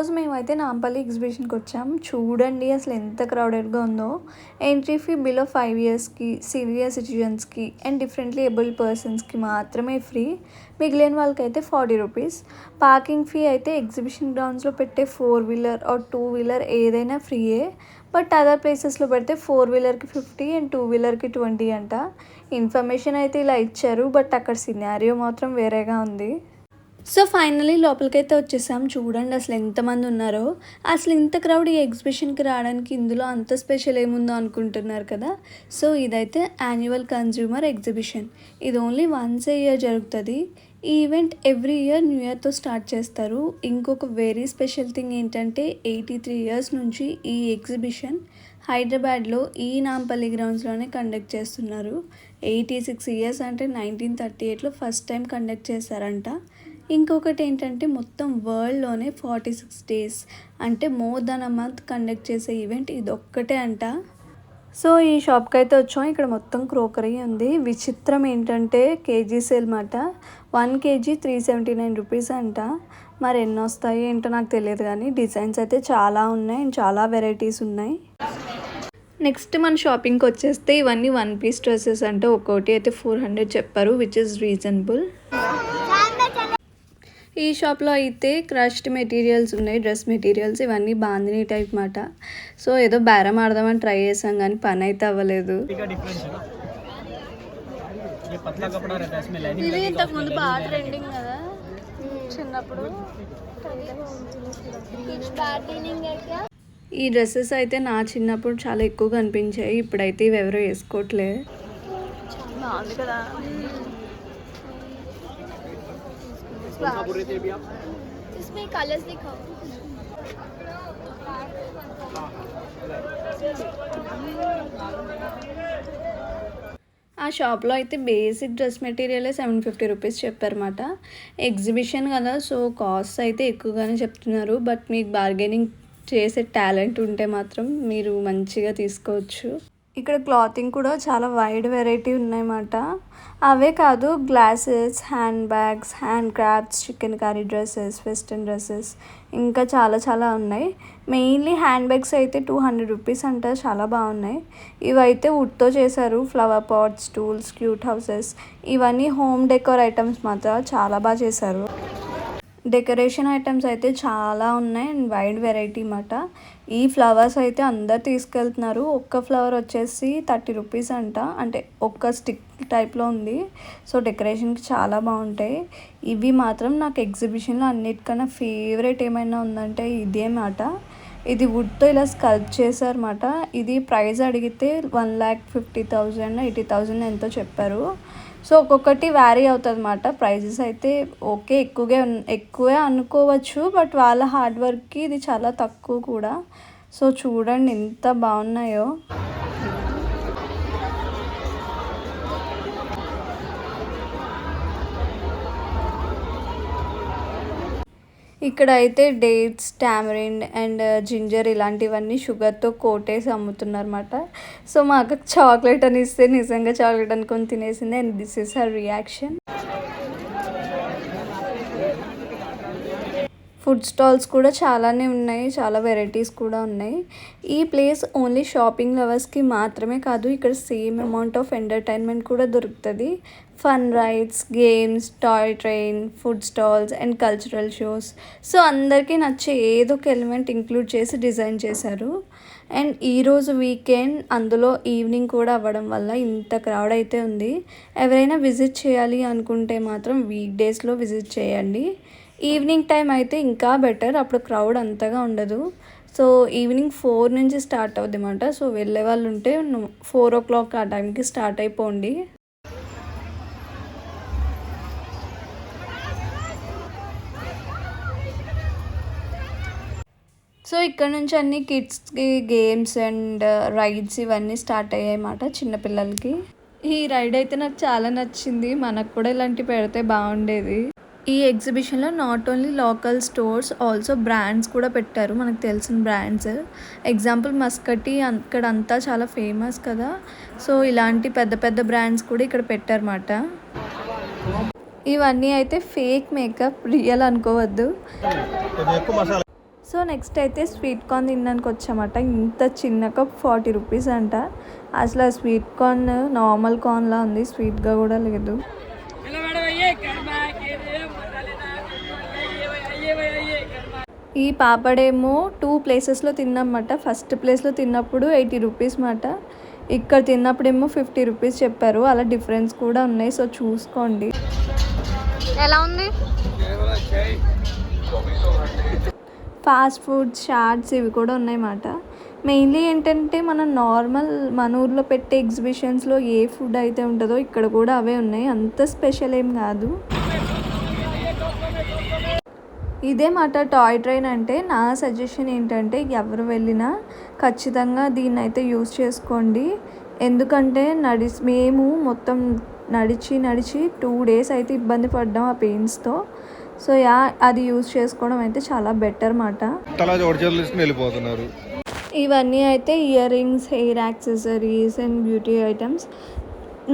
ఈరోజు మేమైతే నాంపల్లి ఎగ్జిబిషన్కి వచ్చాం. చూడండి అసలు ఎంత క్రౌడెడ్గా ఉందో. ఎంట్రీ ఫీ బిలో 5 ఇయర్స్కి, సీనియర్ సిటిజన్స్కి అండ్ డిఫరెంట్లీ ఏబుల్ పర్సన్స్కి మాత్రమే ఫ్రీ. మిగిలిన వాళ్ళకైతే 40 రూపీస్. పార్కింగ్ ఫీ అయితే ఎగ్జిబిషన్ గ్రౌండ్స్లో పెట్టే 4 వీలర్ ఆర్ 2 వీలర్ ఏదైనా ఫ్రీయే. బట్ అదర్ ప్లేసెస్లో పెడితే 4 వీలర్కి 50 అండ్ 2 వీలర్కి 20 అంట. ఇన్ఫర్మేషన్ అయితే ఇలా ఇచ్చారు, బట్ అక్కడ సినారియో మాత్రం వేరేగా ఉంది. సో ఫైనలీ లోపలికైతే వచ్చేసాం. చూడండి అసలు ఎంతమంది ఉన్నారో. అసలు ఇంత క్రౌడ్ ఈ ఎగ్జిబిషన్కి రావడానికి ఇందులో అంత స్పెషల్ ఏముందో అనుకుంటున్నారు కదా. సో ఇదైతే యాన్యువల్ కన్జ్యూమర్ ఎగ్జిబిషన్. ఇది ఓన్లీ వన్స్ ఏ ఇయర్ జరుగుతుంది. ఈ ఈవెంట్ ఎవ్రీ ఇయర్ న్యూ ఇయర్తో స్టార్ట్ చేస్తారు. ఇంకొక వెరీ స్పెషల్ థింగ్ ఏంటంటే 83 ఇయర్స్ నుంచి ఈ ఎగ్జిబిషన్ హైదరాబాద్లో ఈ నాంపల్లి గ్రౌండ్స్లోనే కండక్ట్ చేస్తున్నారు. 86 ఇయర్స్ అంటే 1938లో ఫస్ట్ టైం కండక్ట్ చేశారంట. ఇంకొకటి ఏంటంటే మొత్తం వరల్డ్లోనే 46 డేస్ అంటే more than a month conduct చేసే ఈవెంట్ ఇది ఒక్కటే అంట. సో ఈ షాప్కి అయితే వచ్చాం. ఇక్కడ మొత్తం క్రోకరీ ఉంది. విచిత్రం ఏంటంటే కేజీ సేల్ మాట. 1 కేజీ 379 రూపీస్ అంట. మరి ఎన్ని వస్తాయి ఏంటో నాకు తెలియదు, కానీ డిజైన్స్ అయితే చాలా ఉన్నాయి అండ్ చాలా వెరైటీస్ ఉన్నాయి. నెక్స్ట్ మన షాపింగ్కి వచ్చేస్తే ఇవన్నీ 1 పీస్ డ్రెస్సెస్ అంటే ఒక్కోటి అయితే 400 చెప్పారు, విచ్ ఇస్ రీజనబుల్. ఈ షాప్లో అయితే క్రష్డ్ మెటీరియల్స్ ఉన్నాయి, డ్రెస్ మెటీరియల్స్. ఇవన్నీ బాందిని టైప్ మాట. సో ఏదో బేరం ఆడదామని ట్రై చేసాం కానీ పని అయితే అవ్వలేదు. ఇది ఇంతకుముందు బాగా ట్రెండింగ్ కదా చిన్నప్పుడు. ఈ డ్రెస్సెస్ అయితే నా చిన్నప్పుడు చాలా ఎక్కువ కనిపించాయి. ఇప్పుడైతే ఇవి ఎవరో వేసుకోవట్లే. బాగుంది కదా. इसमें कलर्स दिखाओ. ఆ షాప్లో అయితే బేసిక్ డ్రెస్ మెటీరియలే 750 రూపీస్ చెప్పారన్నమాట. ఎగ్జిబిషన్ కదా, సో కాస్ట్ అయితే ఎక్కువగానే చెప్తున్నారు. బట్ మీకు బార్గెనింగ్ చేసే టాలెంట్ ఉంటే మాత్రం మీరు మంచిగా తీసుకోవచ్చు. ఇక్కడ క్లాతింగ్ కూడా చాలా వైడ్ వెరైటీ ఉన్నాయన్నమాట. అవే కాదు, glasses, hand bags, hand crafts, chicken curry dresses, western dresses ఇంకా చాలా చాలా ఉన్నాయి. మెయిన్లీ హ్యాండ్ బ్యాగ్స్ అయితే 200 రూపీస్ అంట. చాలా బాగున్నాయి. ఇవైతే వుడ్తో చేశారు. Flower pots, tools, cute houses, ఇవన్నీ హోమ్ డెకోర్ ఐటమ్స్ మాత్రం చాలా బాగా చేశారు. డెకరేషన్ ఐటమ్స్ అయితే చాలా ఉన్నాయి అండ్ వైడ్ వెరైటీ అన్నమాట. ఈ ఫ్లవర్స్ అయితే అందరు తీసుకెళ్తున్నారు. ఒక్క ఫ్లవర్ వచ్చేసి 30 రూపీస్ అంట, అంటే ఒక్క స్టిక్ టైప్లో ఉంది. సో డెకరేషన్కి చాలా బాగుంటాయి. ఇవి మాత్రం నాకు ఎగ్జిబిషన్లో అన్నిటికన్నా ఫేవరెట్ ఏమైనా ఉందంటే ఇదే మాట. ఇది వుడ్తో ఇలా స్కల్ప్ చేశారన్నమాట. ఇది ప్రైస్ అడిగితే 1,50,000 80,000 ఎంతో చెప్పారు. సో ఒక్కొక్కటి వ్యారీ అవుతుంది అన్నమాట. ప్రైజెస్ అయితే ఓకే ఎక్కువే అనుకోవచ్చు, బట్ వాళ్ళ హార్డ్ వర్క్కి ఇది చాలా తక్కువ కూడా. సో చూడండి ఎంత బాగున్నాయో. ఇక్కడ అయితే డేట్స్, టామరిండ్ అండ్ జింజర్ ఇలాంటివన్నీ షుగర్తో కోటేసి అమ్ముతున్నారు అన్నమాట. సో మా అక్కకి చాక్లెట్ అని ఇస్తే నిజంగా చాక్లెట్ అనుకొని తినేసింది and this is her reaction. Food stalls కూడా చాలానే ఉన్నాయి, చాలా వెరైటీస్ కూడా ఉన్నాయి. ఈ ప్లేస్ ఓన్లీ షాపింగ్ లవర్స్కి మాత్రమే కాదు, ఇక్కడ సేమ్ అమౌంట్ ఆఫ్ ఎంటర్టైన్మెంట్ కూడా దొరుకుతుంది. Fun rides, games, toy train, food stalls and cultural shows. So అందరికీ నచ్చే ఏదో ఒక ఎలిమెంట్ ఇంక్లూడ్ చేసి డిజైన్ చేశారు. అండ్ ఈరోజు వీకెండ్, అందులో ఈవినింగ్ కూడా అవ్వడం వల్ల ఇంత క్రౌడ్ అయితే ఉంది. ఎవరైనా విజిట్ చేయాలి అనుకుంటే మాత్రం వీక్ డేస్లో విజిట్ చేయండి. ఈవినింగ్ టైం అయితే ఇంకా బెటర్, అప్పుడు క్రౌడ్ అంతగా ఉండదు. సో ఈవినింగ్ 4 నుంచి స్టార్ట్ అవుద్ది అన్నమాట. సో వెళ్ళే వాళ్ళు ఉంటే 4 o'clock ఆ టైంకి స్టార్ట్ అయిపోండి. సో ఇక్కడ నుంచి అన్ని కిడ్స్కి గేమ్స్ అండ్ రైడ్స్ ఇవన్నీ స్టార్ట్ అయ్యాయి అన్నమాట చిన్నపిల్లలకి. ఈ రైడ్ అయితే నాకు చాలా నచ్చింది. మనకు కూడా ఇలాంటివి పెడితే బాగుండేది. ఈ ఎగ్జిబిషన్లో not only local stores, also brands కూడా పెట్టారు, మనకు తెలిసిన బ్రాండ్స్. ఎగ్జాంపుల్ మస్కటి అక్కడ అంతా చాలా ఫేమస్ కదా. సో ఇలాంటి పెద్ద పెద్ద బ్రాండ్స్ కూడా ఇక్కడ పెట్టారన్నమాట. ఇవన్నీ అయితే ఫేక్ మేకప్, రియల్ అనుకోవద్దు. సో నెక్స్ట్ అయితే స్వీట్ కార్న్ తినడానికి వచ్చామట. ఇంత చిన్న కప్ 40 రూపీస్ అంట. అసలు ఆ స్వీట్ కార్న్ నార్మల్ కార్న్లా ఉంది, స్వీట్గా కూడా లేదు. ఈ పాపడేమో 2 ప్లేసెస్లో తిన్నామట. ఫస్ట్ ప్లేస్లో తిన్నప్పుడు 80 రూపీస్ మాట, ఇక్కడ తిన్నప్పుడేమో 50 రూపీస్ చెప్పారు. అలా డిఫరెన్స్ కూడా ఉన్నాయి, సో చూసుకోండి. ఎలా ఉంది? ఫాస్ట్ ఫుడ్ చాట్స్ ఇవి కూడా ఉన్నాయన్నమాట. మెయిన్లీ ఏంటంటే మనం నార్మల్ మన ఊర్లో పెట్టే ఎగ్జిబిషన్స్లో ఏ ఫుడ్ అయితే ఉంటుందో ఇక్కడ కూడా అవే ఉన్నాయి, అంత స్పెషల్ ఏం కాదు. ఇదే మాట టాయ్ ట్రైన్ అంటే. నా సజెషన్ ఏంటంటే ఎవరు వెళ్ళినా ఖచ్చితంగా దీన్ని అయితే యూజ్ చేసుకోండి. ఎందుకంటే మేము మొత్తం నడిచి 2 డేస్ అయితే ఇబ్బంది పడ్డాం ఆ పెయిన్స్తో. సో అది యూజ్ చేసుకోవడం అయితే చాలా బెటర్ మాట. వెళ్ళిపోతున్నారు. ఇవన్నీ అయితే ear rings, hair accessories and beauty items.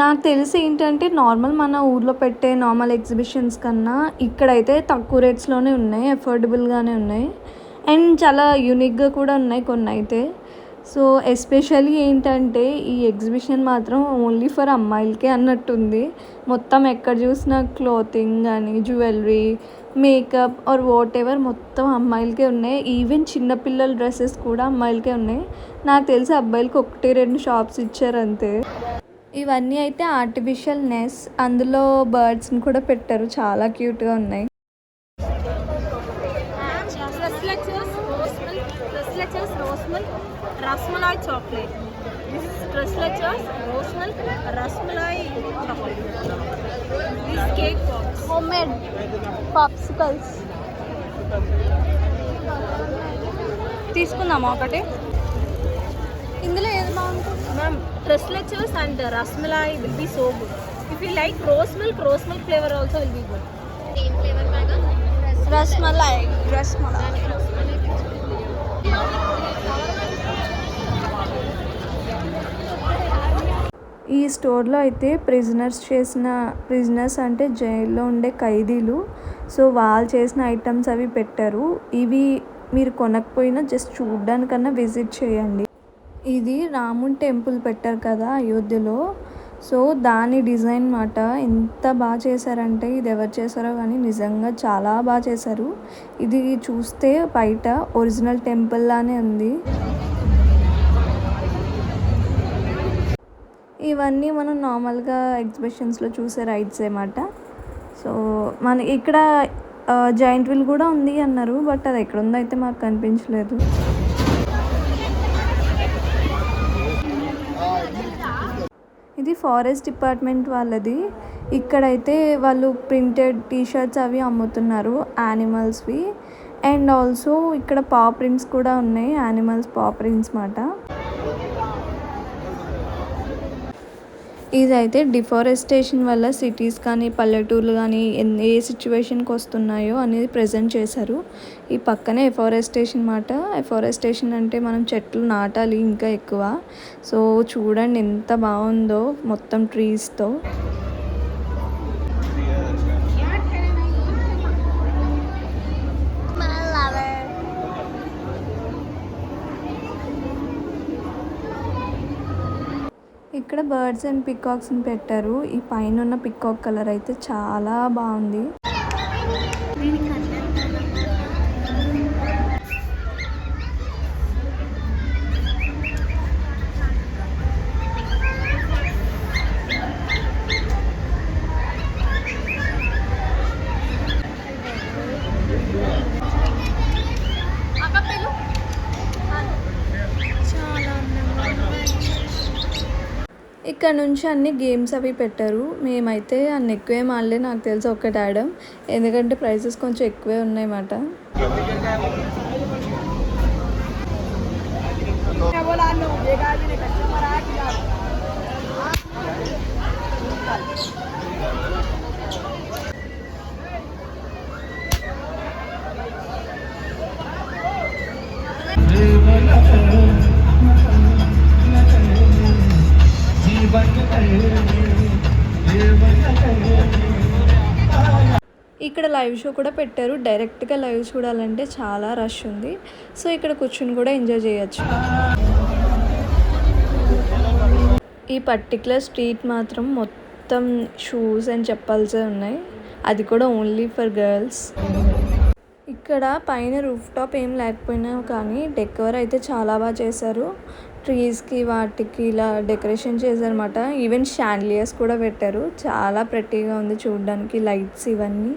నాకు తెలిసి ఏంటంటే నార్మల్ మన ఊర్లో పెట్టే నార్మల్ ఎగ్జిబిషన్స్ కన్నా ఇక్కడైతే తక్కువ రేట్స్లోనే ఉన్నాయి, అఫోర్డబుల్గానే ఉన్నాయి అండ్ చాలా యూనిక్గా కూడా ఉన్నాయి కొన్ని అయితే. సో ఎస్పెషల్లీ ఏంటంటే ఈ ఎగ్జిబిషన్ మాత్రం ఓన్లీ ఫర్ అమ్మాయిలకే అన్నట్టుంది. మొత్తం ఎక్కడ చూసినా క్లోతింగ్ కానీ jewellery, makeup or whatever మొత్తం అమ్మాయిలకే ఉన్నాయి. ఈవెన్ చిన్నపిల్లల డ్రెస్సెస్ కూడా అమ్మాయిలకే ఉన్నాయి. నాకు తెలిసి అబ్బాయిలకి 1-2 షాప్స్ ఇచ్చారు అంతే. ఇవన్నీ అయితే ఆర్టిఫిషియల్ నెస్, అందులో బర్డ్స్ని కూడా పెట్టారు, చాలా క్యూట్గా ఉన్నాయి. Rasmalai chocolate. This is tres leches rose milk rasmalai chocolate. This cake pops, homemade popsicles తీసుకుందామా ఒకటి? ఇందులో ఏది బాగుంటుంది ma'am? Tres leches and rasmalai will be so good. If you like rose milk flavour also will be good. Same flavour బాగా రస్మలాయ్. ఈ స్టోర్లో అయితే prisoners అంటే జైల్లో ఉండే ఖైదీలు, సో వాళ్ళు చేసిన ఐటమ్స్ అవి పెట్టారు. ఇవి మీరు కొనకపోయినా జస్ట్ చూడడానికన్నా విజిట్ చేయండి. ఇది రాముని టెంపుల్ పెట్టారు కదా అయోధ్యలో, సో దాని డిజైన్ మాట. ఎంత బాగా చేశారంటే ఇది ఎవరు చేశారో కానీ నిజంగా చాలా బాగా చేశారు. ఇది చూస్తే బయట ఒరిజినల్ టెంపుల్ లానే ఉంది. ఇవన్నీ మనం నార్మల్గా ఎగ్జిబిషన్స్లో చూసే రైడ్స్ అన్నమాట. సో మన ఇక్కడ జాయింట్ వీల్ కూడా ఉంది అన్నారు, బట్ అది ఎక్కడ ఉందో అయితే మాకు కనిపించలేదు. ఇది ఫారెస్ట్ డిపార్ట్మెంట్ వాళ్ళది. ఇక్కడైతే వాళ్ళు ప్రింటెడ్ టీషర్ట్స్ అవి అమ్ముతున్నారు యానిమల్స్వి. అండ్ ఆల్సో ఇక్కడ పా ప్రింట్స్ కూడా ఉన్నాయి, యానిమల్స్ పా ప్రింట్స్ మాట. ఇదైతే డిఫారెస్టేషన్ వల్ల సిటీస్ కానీ పల్లెటూర్లు కానీ ఏ సిచ్యువేషన్కి వస్తున్నాయో అనేది ప్రజెంట్ చేశారు. ఈ పక్కనే ఎఫారెస్టేషన్ మాట. ఎఫారెస్టేషన్ అంటే మనం చెట్లు నాటాలి ఇంకా ఎక్కువ. సో చూడండి ఎంత బాగుందో మొత్తం ట్రీస్తో. ఇక్కడ బర్డ్స్ అండ్ పికాక్స్ని పెట్టారు. ఈ పైన ఉన్న పికాక్ కలర్ అయితే చాలా బాగుంది. ఇక్కడ నుంచి అన్ని గేమ్స్ అవి పెట్టారు. మేమైతే అన్ని ఎక్కువేం ఆడలే, నాకు తెలిసి ఒక్కటి ఆడాం, ఎందుకంటే ప్రైసెస్ కొంచెం ఎక్కువే ఉన్నాయన్నమాట. ఇక్కడ లైవ్ షో కూడా పెట్టారు. డైరెక్ట్గా లైవ్ చూడాలంటే చాలా రష్ ఉంది. సో ఇక్కడ కూర్చుని కూడా ఎంజాయ్ చేయొచ్చు. ఈ పర్టికులర్ స్ట్రీట్ మాత్రం మొత్తం షూస్ అండ్ చెప్పల్సే ఉన్నాయి. అది కూడా ఓన్లీ ఫర్ గర్ల్స్. ఇక్కడ పైన రూఫ్ టాప్ ఏం లేకపోయినా కానీ డెకర్ అయితే చాలా బాగా చేశారు. ట్రీస్కి వాటికి ఇలా డెకరేషన్ చేశారన్నమాట. ఈవెన్ షాండ్లియర్స్ కూడా పెట్టారు. చాలా ప్రెట్టీగా ఉంది చూడడానికి, లైట్స్ ఇవన్నీ.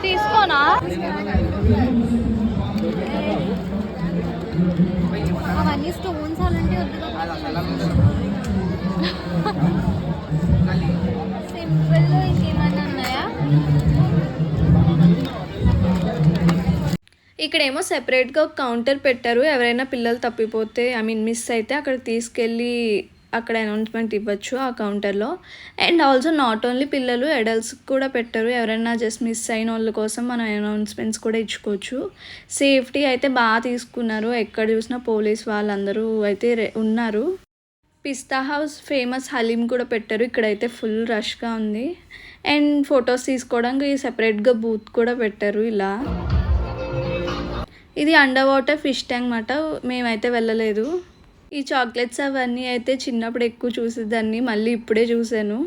తీసుకోనా అవన్నీ స్టోన్స్ అలాంటివి సింపుల్. ఇంకేమన్నా ఉన్నాయా? ఇక్కడేమో సెపరేట్గా ఒక కౌంటర్ పెట్టారు. ఎవరైనా పిల్లలు తప్పిపోతే మిస్ అయితే అక్కడ తీసుకెళ్ళి అక్కడ అనౌన్స్మెంట్ ఇవ్వచ్చు ఆ కౌంటర్లో. అండ్ ఆల్సో నాట్ ఓన్లీ పిల్లలు, అడల్ట్స్కి కూడా పెట్టారు. ఎవరైనా జస్ట్ మిస్ అయిన వాళ్ళ కోసం మనం అనౌన్స్మెంట్స్ కూడా ఇచ్చుకోవచ్చు. సేఫ్టీ అయితే బాగా తీసుకున్నారు. ఎక్కడ చూసినా పోలీస్ వాళ్ళందరూ అయితే ఉన్నారు. పిస్తా హౌస్ ఫేమస్ హలీం కూడా పెట్టారు. ఇక్కడైతే ఫుల్ రష్గా ఉంది. అండ్ ఫొటోస్ తీసుకోవడానికి సెపరేట్గా బూత్ కూడా పెట్టారు. ఇలా ఇది అండర్ వాటర్ ఫిష్ ట్యాంక్ అన్నమాట. మేమైతే వెళ్ళలేదు. ఈ చాక్లెట్స్ అవన్నీ అయితే చిన్నప్పుడు ఎక్కువ చూసేదాన్ని, మళ్ళీ ఇప్పుడే చూశాను.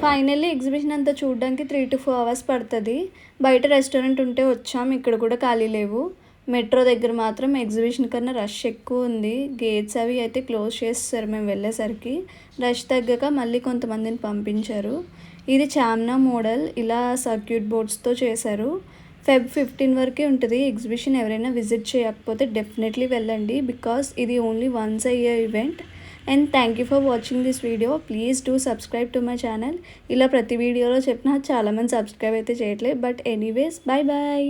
ఫైనల్లీ ఎగ్జిబిషన్ అంతా చూడడానికి 3 to 4 hours పడుతుంది. బయట రెస్టారెంట్ ఉంటే వచ్చాం, ఇక్కడ కూడా ఖాళీ లేవు. మెట్రో దగ్గర మాత్రం ఎగ్జిబిషన్ కన్నా రష్ ఎక్కువ ఉంది. గేట్స్ అవి అయితే క్లోజ్ చేస్తారు మేము వెళ్ళేసరికి. రష్ తగ్గాక మళ్ళీ కొంతమందిని పంపించారు. ఇది చామ్నా మోడల్, ఇలా సర్క్యూట్ బోర్డ్స్తో చేశారు. Feb 15 వరకే ఉంటుంది ఎగ్జిబిషన్. ఎవరైనా విజిట్ చేయకపోతే డెఫినెట్లీ వెళ్ళండి, బికాస్ ఇది only once a year event. And thank you for watching this video. Please do subscribe to my channel. ఇలా ప్రతి వీడియోలో చెప్పినా చాలామంది సబ్స్క్రైబ్ అయితే చేయట్లేదు. But anyways, bye bye.